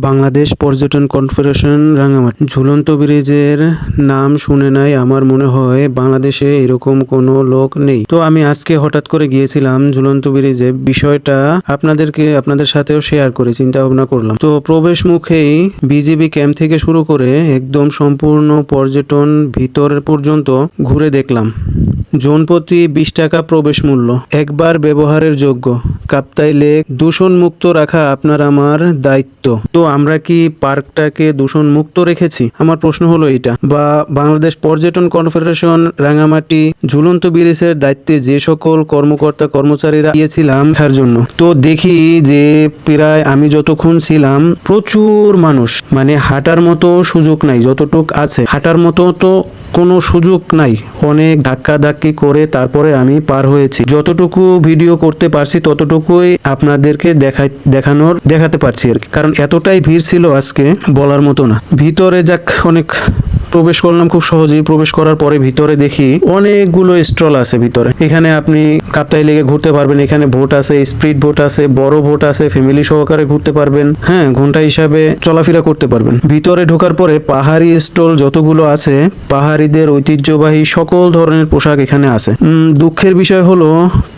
বাংলাদেশ পর্যটন কনফেডারেশন রাঙামাটি ঝুলন্ত ব্রিজের নাম শুনে নাই আমার মনে হয় বাংলাদেশে এরকম কোনো লোক নেই। তো আমি আজকে হঠাৎ করে গিয়েছিলাম ঝুলন্ত ব্রিজে, বিষয়টা আপনাদের সাথেও শেয়ার করে চিন্তা ভাবনা করলাম। তো প্রবেশ মুখেই বিজিবি ক্যাম্প থেকে শুরু করে একদম সম্পূর্ণ পর্যটন ভিতর পর্যন্ত ঘুরে দেখলাম। জনপ্রতি 20 টাকা প্রবেশ মূল্য, একবার ব্যবহারের যোগ্য। কাপ্তাই লেক দূষণ মুক্ত রাখা আপনার আমার দায়িত্ব। তো আমরা কি পার্কটাকে দূষণ মুক্ত রেখেছি? আমার প্রশ্ন হলো এটা। বা বাংলাদেশ পর্যটন কনফেডারেশন রাঙামাটি ঝুলন্ত ব্রিজের দায়িত্বে যে সকল কর্মকর্তা কর্মচারীরা গিয়েছিলাম তার জন্য, তো দেখি যে প্রায় আমি যতক্ষণ ছিলাম প্রচুর মানুষ, মানে হাঁটার মতো সুযোগ নাই, যতটুক আছে হাঁটার মতো তো কোনো সুযোগ নাই। অনেক ধাক্কাধাক্কি করে তারপরে আমি পার হয়েছি। যতটুকু ভিডিও করতে পারছি ততটুকুই আপনাদেরকে দেখাতে পারছি আর কি, কারণ এতটাই ভিড় ছিল আজকে বলার মতো না। ভিতরে অনেক প্রবেশ করলাম খুব সহজেই। প্রবেশ করার পরে ভিতরে দেখি অনেকগুলো স্টল আছে ভিতরে। এখানে আপনি কাপ্তাই লেকে ঘুরতে পারবেন, এখানে বোট আছে, স্পিড বোট আছে, বড় বোট আছে, ফ্যামিলি সহকারে ঘুরতে পারবেন, হ্যাঁ ঘন্টা হিসাবে চলাফেরা করতে পারবেন। ভিতরে ঢোকার পরে পাহাড়ি স্টল যতগুলো আছে, পাহাড়িদের ঐতিহ্যবাহী সকল ধরনের পোশাক এখানে আছে। দুঃখের বিষয় হলো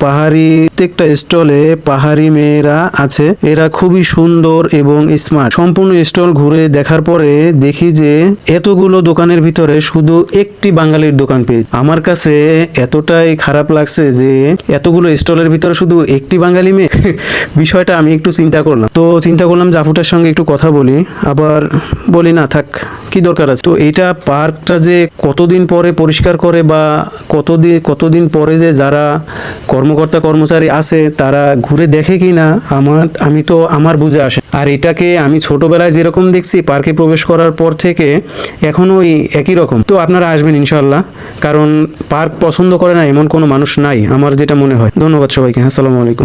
পাহাড়ি প্রত্যেকটা স্টলে পাহাড়ি মেয়েরা আছে, এরা খুবই সুন্দর এবং স্মার্ট। সম্পূর্ণ স্টল ঘুরে দেখার পরে দেখি যে এতগুলো দোকানের ভিতরে শুধু একটি বাঙালির দোকান পেয়েছি। আমার কাছে এতটাই খারাপ লাগছে যে এতগুলো স্টলের ভিতরে শুধু একটি বাঙালি মেয়ে। বিষয়টা আমি একটু চিন্তা করলাম যে আপুটার সঙ্গে একটু কথা বলি, আবার বলি না থাক, কি দরকার আছে। তো এটা পার্কটা যে কতদিন পরে পরিষ্কার করে বা কতদিন পরে যে যারা কর্মকর্তা কর্মচারী আছে তারা ঘুরে দেখে কিনা আমার বুঝে আসে। আর এটাকে আমি ছোটবেলায় যেরকম দেখছি পার্কে প্রবেশ করার পর থেকে এখনো একই রকম। তো আপনারা আসবেন ইনশাআল্লাহ, কারণ পার্ক পছন্দ করে না এমন কোনো মানুষ নাই আমার যেটা মনে হয়। ধন্যবাদ সবাইকে, আসসালামু আলাইকুম।